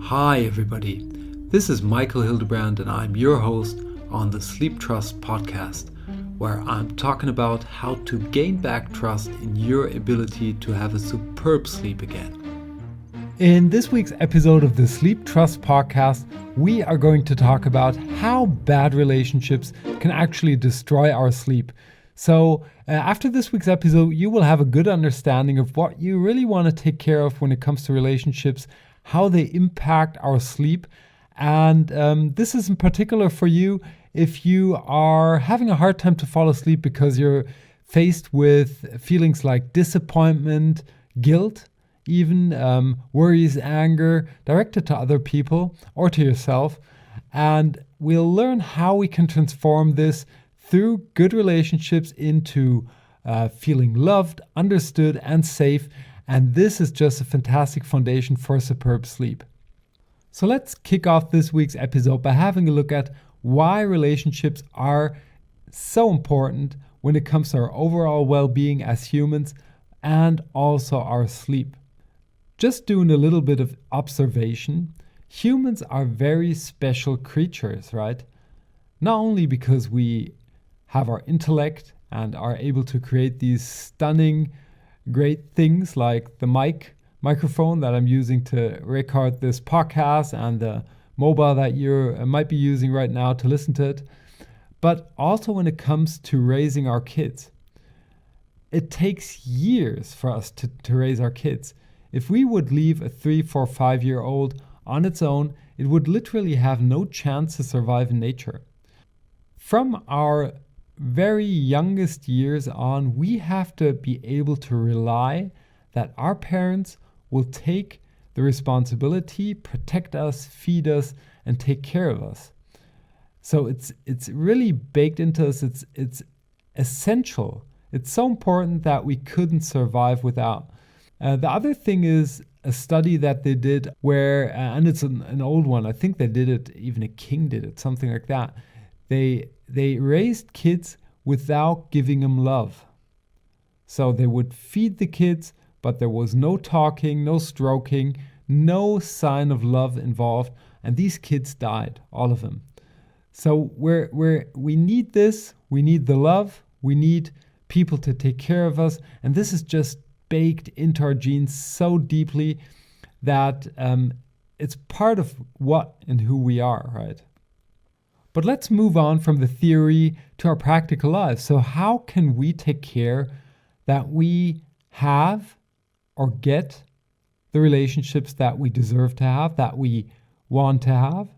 Hi everybody, this is Michael Hildebrand and I'm your host on the Sleeptrust podcast, where I'm talking about how to gain back trust in your ability to have a superb sleep again. In this week's episode of the Sleeptrust podcast, we are going to talk about how bad relationships can actually destroy our sleep. So after this week's episode, you will have a good understanding of what you really want to take care of when it comes to relationships, how they impact our sleep. And this is in particular for you if you are having a hard time to fall asleep because you're faced with feelings like disappointment, guilt, even worries, anger directed to other people or to yourself. And we'll learn how we can transform this through good relationships into feeling loved, understood, and safe. And this is just a fantastic foundation for superb sleep. So let's kick off this week's episode by having a look at why relationships are so important when it comes to our overall well-being as humans and also our sleep. Just doing a little bit of observation, humans are very special creatures, right? Not only because we have our intellect and are able to create these stunning, great things like the microphone that I'm using to record this podcast and the mobile that you might be using right now to listen to it, but also when it comes to raising our kids. It takes years for us to raise our kids. If we would leave a 3, 4, 5-year-old on its own, it would literally have no chance to survive in nature. From our very youngest years on, we have to be able to rely that our parents will take the responsibility, protect us, feed us, and take care of us. So it's really baked into us. It's essential. It's so important that we couldn't survive without. The other thing is a study that they did where, and it's an old one, I think they did it, even a king did it, something like that. They raised kids without giving them love. So they would feed the kids, but there was no talking, no stroking, no sign of love involved, and these kids died, all of them. So we need this, we need the love, we need people to take care of us, and this is just baked into our genes so deeply that it's part of what and who we are, right? But let's move on from the theory to our practical lives. So how can we take care that we have or get the relationships that we deserve to have, that we want to have,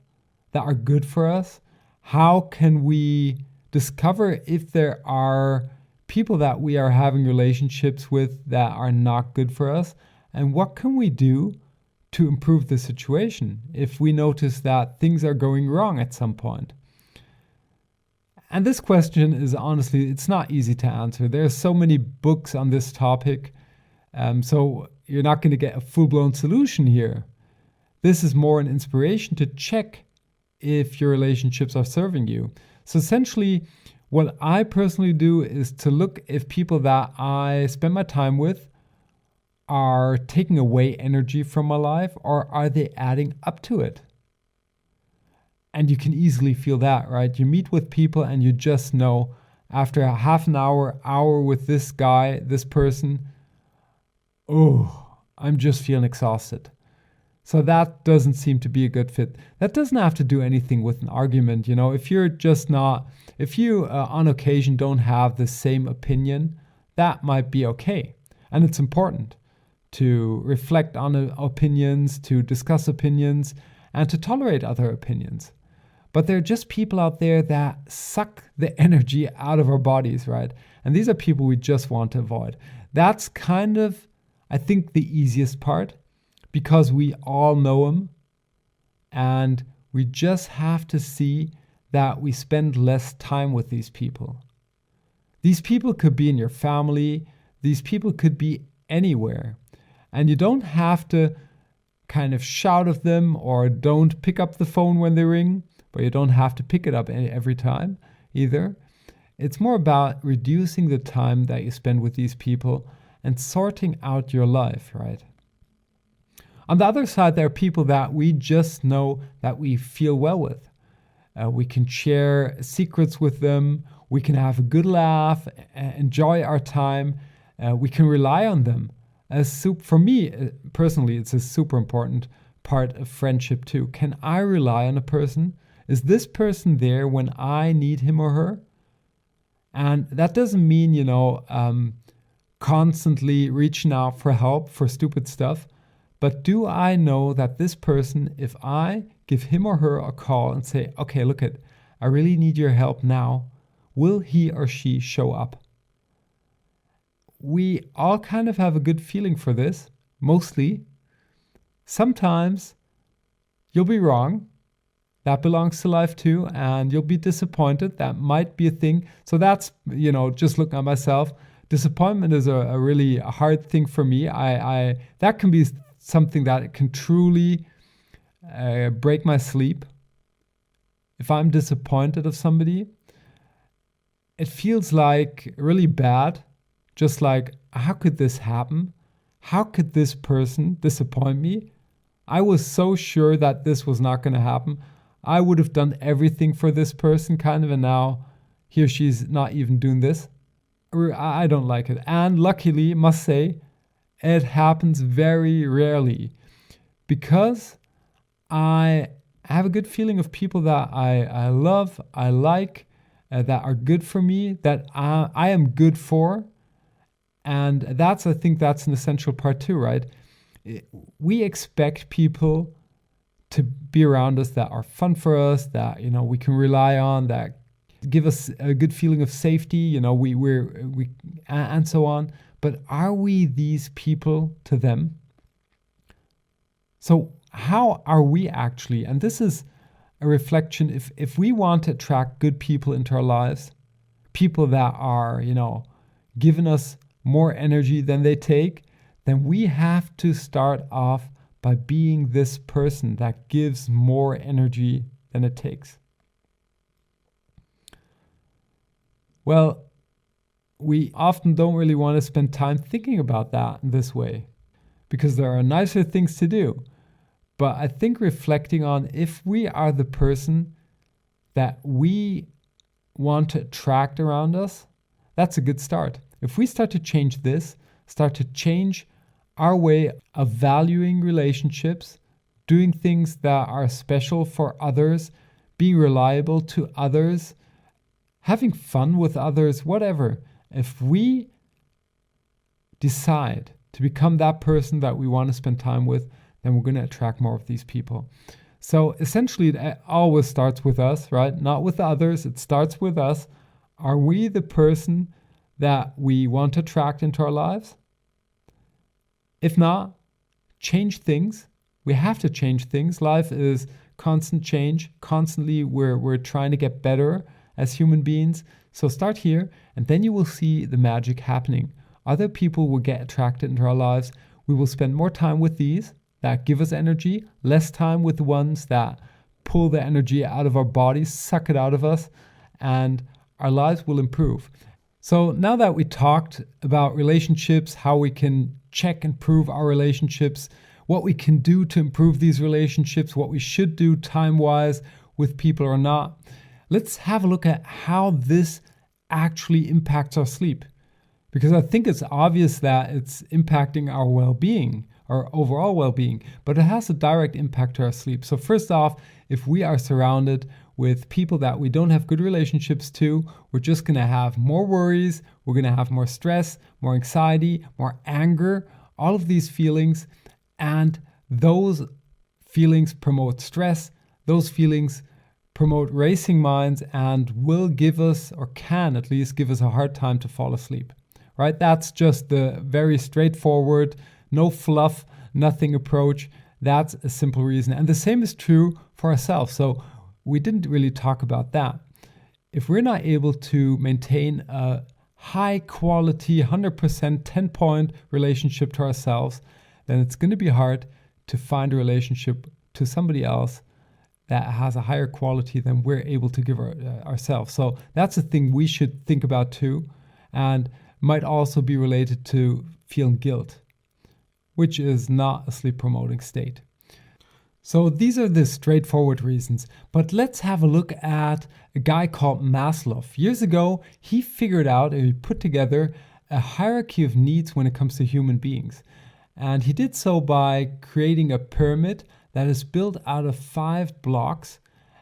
that are good for us? How can we discover if there are people that we are having relationships with that are not good for us? And what can we do to improve the situation if we notice that things are going wrong at some point? And this question is honestly, it's not easy to answer. There are so many books on this topic, so you're not going to get a full-blown solution here. This is more an inspiration to check if your relationships are serving you. So essentially, what I personally do is to look if people that I spend my time with are taking away energy from my life, or are they adding up to it? And you can easily feel that, right? You meet with people and you just know after a half an hour with this guy, this person, I'm just feeling exhausted. So that doesn't seem to be a good fit. That doesn't have to do anything with an argument. If you on occasion don't have the same opinion, that might be okay. And it's important to reflect on opinions, to discuss opinions, and to tolerate other opinions. But there are just people out there that suck the energy out of our bodies, right? And these are people we just want to avoid. That's kind of, I think, the easiest part, because we all know them, and we just have to see that we spend less time with these people. These people could be in your family. These people could be anywhere. And you don't have to kind of shout at them or don't pick up the phone when they ring, but you don't have to pick it up every time either. It's more about reducing the time that you spend with these people and sorting out your life, right? On the other side, there are people that we just know that we feel well with. We can share secrets with them. We can have a good laugh, enjoy our time. We can rely on them. For me, personally, it's a super important part of friendship too. Can I rely on a person? Is this person there when I need him or her? And that doesn't mean, constantly reaching out for help for stupid stuff. But do I know that this person, if I give him or her a call and say, okay, look I really need your help now, will he or she show up? We all kind of have a good feeling for this, mostly. Sometimes you'll be wrong. That belongs to life too, and you'll be disappointed. That might be a thing. So that's, just looking at myself. Disappointment is a really hard thing for me. That can be something that can truly break my sleep. If I'm disappointed of somebody, it feels like really bad. Just like, how could this happen? How could this person disappoint me? I was so sure that this was not going to happen. I would have done everything for this person and now he or she's not even doing this. I don't like it. And luckily, must say, it happens very rarely because I have a good feeling of people that I love, I like, that are good for me, that I am good for. And I think that's an essential part too, right? We expect people to be around us that are fun for us, that, we can rely on, that give us a good feeling of safety, and so on. But are we these people to them? So how are we actually? And this is a reflection. If we want to attract good people into our lives, people that are, giving us more energy than they take, then we have to start off by being this person that gives more energy than it takes. Well, we often don't really want to spend time thinking about that in this way because there are nicer things to do. But I think reflecting on if we are the person that we want to attract around us, that's a good start. If we start to change this, start to change our way of valuing relationships, doing things that are special for others, being reliable to others, having fun with others, whatever. If we decide to become that person that we want to spend time with, then we're going to attract more of these people. So essentially, it always starts with us, right? Not with others. It starts with us. Are we the person that we want to attract into our lives? If not, change things. We have to change things. Life is constant change. Constantly, we're trying to get better as human beings. So start here, and then you will see the magic happening. Other people will get attracted into our lives. We will spend more time with these that give us energy, less time with the ones that pull the energy out of our bodies, suck it out of us, and our lives will improve. So now that we talked about relationships, how we can check and prove our relationships, what we can do to improve these relationships, what we should do time-wise with people or not, let's have a look at how this actually impacts our sleep. Because I think it's obvious that it's impacting our well-being, our overall well-being, but it has a direct impact to our sleep. So first off, if we are surrounded with people that we don't have good relationships to, we're just going to have more worries, we're going to have more stress, more anxiety, more anger, all of these feelings. And those feelings promote stress, those feelings promote racing minds and will give us, or can at least give us, a hard time to fall asleep, right? That's just the very straightforward, no fluff, nothing approach. That's a simple reason. And the same is true for ourselves. So we didn't really talk about that. If we're not able to maintain a high quality, 100%, 10-point relationship to ourselves, then it's going to be hard to find a relationship to somebody else that has a higher quality than we're able to give ourselves. So that's a thing we should think about too, and might also be related to feeling guilt. which is not a sleep promoting state. So these are the straightforward reasons, but let's have a look at a guy called Maslow. Years ago, he figured out, he put together a hierarchy of needs when it comes to human beings. And he did so by creating a pyramid that is built out of 5 blocks.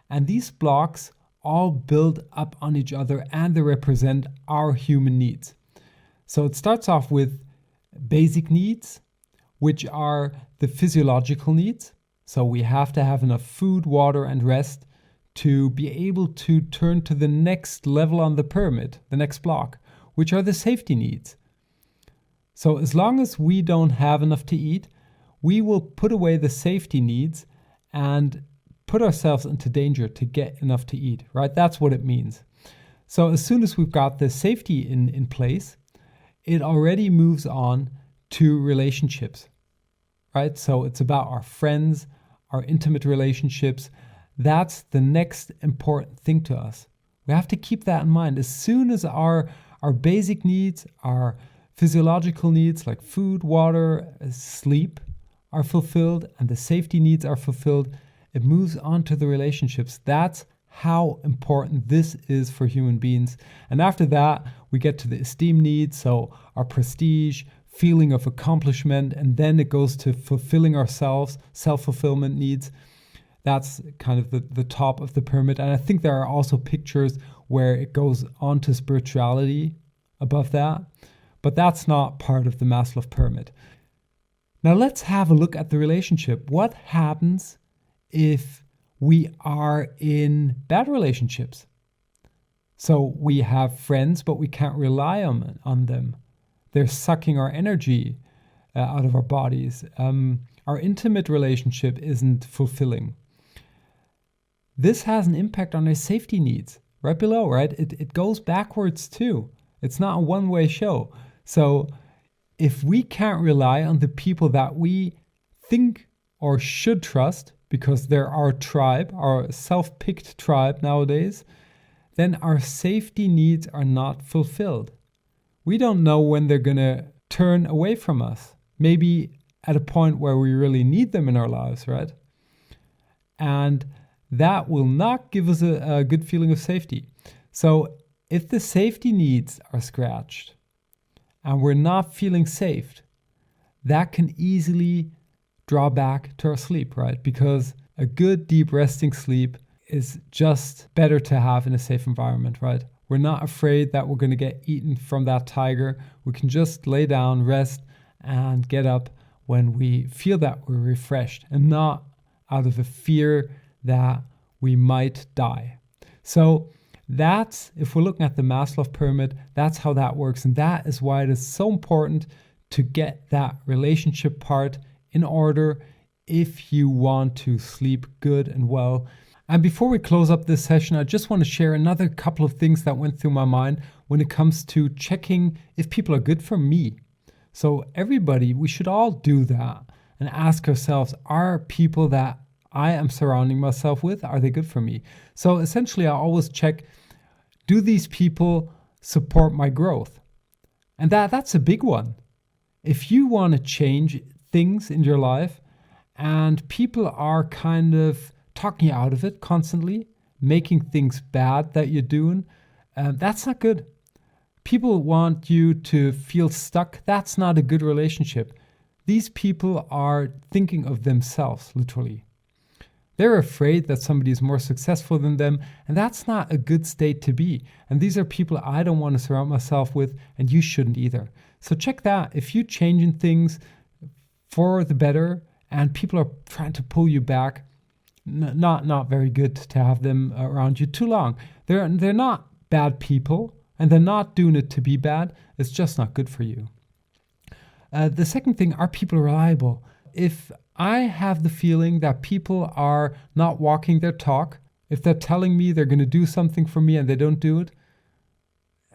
And these blocks all build up on each other and they represent our human needs. So it starts off with basic needs, which are the physiological needs. So we have to have enough food, water, and rest to be able to turn to the next level on the pyramid, the next block, which are the safety needs. So as long as we don't have enough to eat, we will put away the safety needs and put ourselves into danger to get enough to eat, right? That's what it means. So as soon as we've got the safety in place, it already moves on to relationships, right? So it's about our friends, our intimate relationships. That's the next important thing to us. We have to keep that in mind. As soon as our basic needs, our physiological needs like food, water, sleep are fulfilled, and the safety needs are fulfilled, it moves on to the relationships. That's how important this is for human beings. And after that, we get to the esteem needs, so our prestige, feeling of accomplishment, and then it goes to fulfilling ourselves, self-fulfillment needs. That's kind of the top of the pyramid. And I think there are also pictures where it goes on to spirituality above that, but that's not part of the Maslow pyramid. Now let's have a look at the relationship. What happens if we are in bad relationships? So we have friends, but we can't rely on them. They're sucking our energy out of our bodies. Our intimate relationship isn't fulfilling. This has an impact on our safety needs. Right below, right? It goes backwards too. It's not a one-way show. So if we can't rely on the people that we think or should trust, because they're our tribe, our self-picked tribe nowadays, then our safety needs are not fulfilled. We don't know when they're going to turn away from us. Maybe at a point where we really need them in our lives, right? And that will not give us a good feeling of safety. So if the safety needs are scratched and we're not feeling safe, that can easily draw back to our sleep, right? Because a good deep resting sleep is just better to have in a safe environment, right? We're not afraid that we're going to get eaten from that tiger. We can just lay down, rest, and get up when we feel that we're refreshed and not out of a fear that we might die. So that's, if we're looking at the Maslow pyramid, that's how that works. And that is why it is so important to get that relationship part in order if you want to sleep good and well. And before we close up this session, I just want to share another couple of things that went through my mind when it comes to checking if people are good for me. So everybody, we should all do that and ask ourselves, are people that I am surrounding myself with, are they good for me? So essentially, I always check, do these people support my growth? And that's a big one. If you want to change things in your life and people are kind of talking you out of it constantly, making things bad that you're doing, that's not good. People want you to feel stuck. That's not a good relationship. These people are thinking of themselves, literally. They're afraid that somebody is more successful than them, and that's not a good state to be. And these are people I don't want to surround myself with, and you shouldn't either. So check that. If you're changing things for the better and people are trying to pull you back, not very good to have them around you too long. They're not bad people, and they're not doing it to be bad. It's just not good for you. The second thing, are people reliable? If I have the feeling that people are not walking their talk, if they're telling me they're going to do something for me and they don't do it,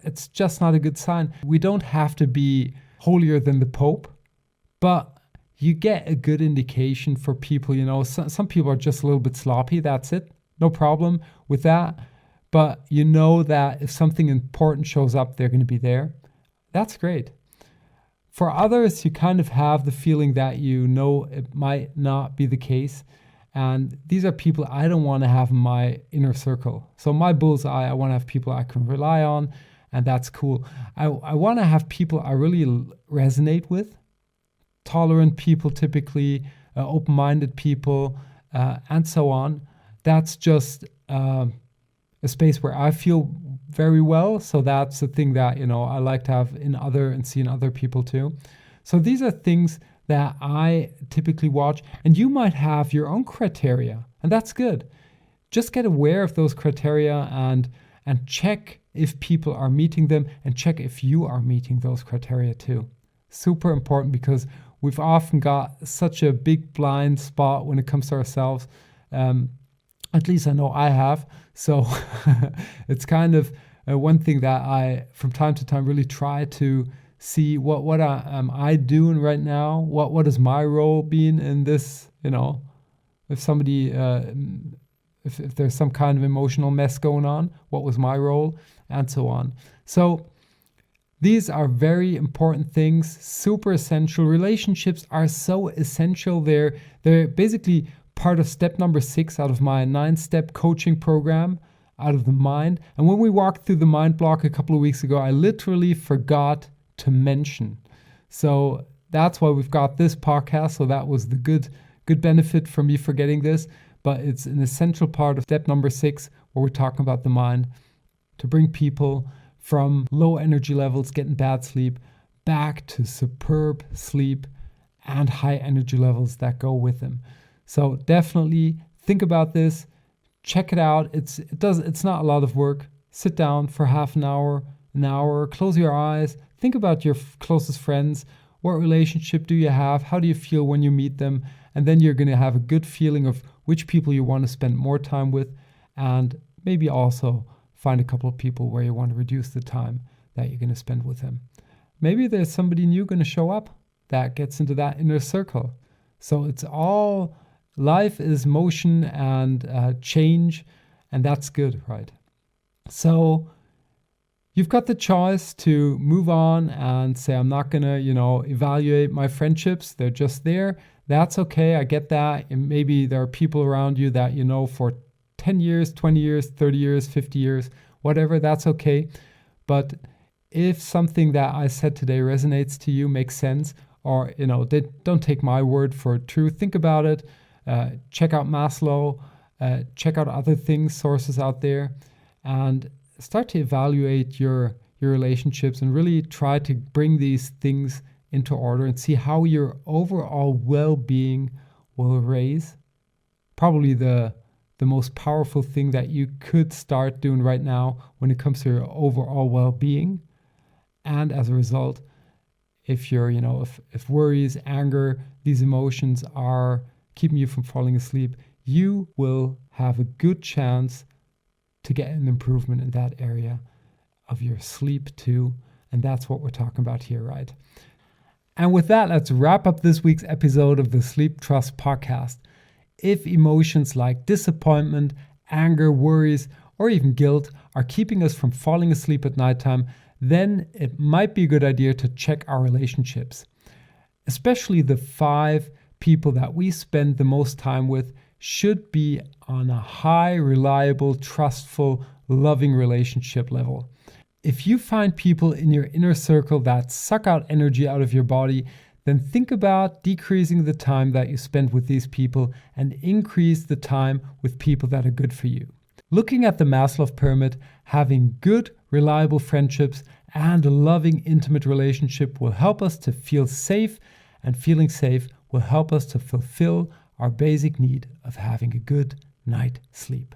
it's just not a good sign. We don't have to be holier than the Pope, but you get a good indication for people. You know, some people are just a little bit sloppy. That's it. No problem with that. But you know that if something important shows up, they're going to be there. That's great. For others, you kind of have the feeling that you know it might not be the case. And these are people I don't want to have in my inner circle. So my bullseye, I want to have people I can rely on, and that's cool. I want to have people I really resonate with, tolerant people typically, open-minded people, and so on. That's just a space where I feel very well. So that's the thing that, I like to have and see in other people too. So these are things that I typically watch, and you might have your own criteria, and that's good. Just get aware of those criteria and check if people are meeting them, and check if you are meeting those criteria too. Super important, because we've often got such a big blind spot when it comes to ourselves. At least I know I have. So it's kind of one thing that I, from time to time, really try to see what am I doing right now? What is my role being in this? If somebody, if there's some kind of emotional mess going on, what was my role, and so on. So these are very important things, super essential. Relationships are so essential. They're basically part of step number 6 out of my 9-step coaching program, out of the mind. And when we walked through the mind block a couple of weeks ago, I literally forgot to mention. So that's why we've got this podcast. So that was the good benefit for me forgetting this. But it's an essential part of step number 6, where we're talking about the mind, to bring people from low energy levels, getting bad sleep, back to superb sleep and high energy levels that go with them. So definitely think about this, check it out. It's not a lot of work. Sit down for half an hour, close your eyes, think about your closest friends. What relationship do you have? How do you feel when you meet them? And then you're going to have a good feeling of which people you want to spend more time with, and maybe also find a couple of people where you want to reduce the time that you're going to spend with them. Maybe there's somebody new going to show up that gets into that inner circle. So it's all, life is motion and change, and that's good, right? So you've got the choice to move on and say, I'm not going to, evaluate my friendships. They're just there. That's okay. I get that. And maybe there are people around you that for 10 years, 20 years, 30 years, 50 years, whatever, that's okay. But if something that I said today resonates to you, makes sense, or, don't take my word for true, think about it, check out Maslow, check out other sources out there, and start to evaluate your relationships and really try to bring these things into order and see how your overall well-being will raise. Probably the most powerful thing that you could start doing right now when it comes to your overall well-being. And as a result, if you're, if worries, anger, these emotions are keeping you from falling asleep, you will have a good chance to get an improvement in that area of your sleep too. And that's what we're talking about here, right? And with that, let's wrap up this week's episode of the Sleeptrust podcast. If emotions like disappointment, anger, worries, or even guilt are keeping us from falling asleep at nighttime, then it might be a good idea to check our relationships. Especially the 5 people that we spend the most time with should be on a high, reliable, trustful, loving relationship level. If you find people in your inner circle that suck out energy out of your body, then think about decreasing the time that you spend with these people and increase the time with people that are good for you. Looking at the Maslow pyramid, having good, reliable friendships and a loving, intimate relationship will help us to feel safe, and feeling safe will help us to fulfill our basic need of having a good night's sleep.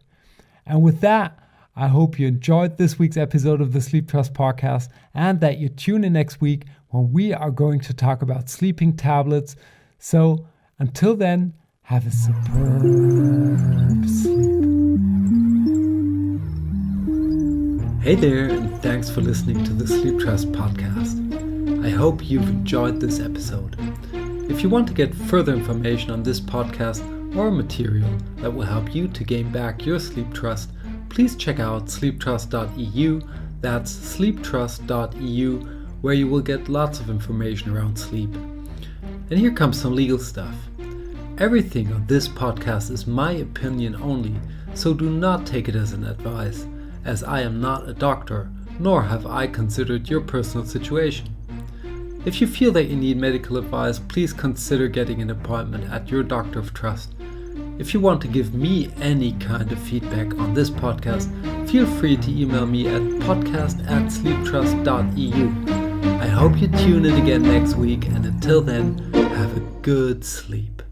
And with that, I hope you enjoyed this week's episode of the Sleeptrust podcast, and that you tune in next week when we are going to talk about sleeping tablets. So until then, have a superb sleep. Hey there, and thanks for listening to the Sleeptrust podcast. I hope you've enjoyed this episode. If you want to get further information on this podcast or material that will help you to gain back your sleep trust, please check out sleeptrust.eu. That's sleeptrust.eu, where you will get lots of information around sleep. And here comes some legal stuff. Everything on this podcast is my opinion only, so do not take it as an advice, as I am not a doctor, nor have I considered your personal situation. If you feel that you need medical advice, please consider getting an appointment at your doctor of trust. If you want to give me any kind of feedback on this podcast, feel free to email me at podcast@sleeptrust.eu. I hope you tune in again next week, and until then, have a good sleep.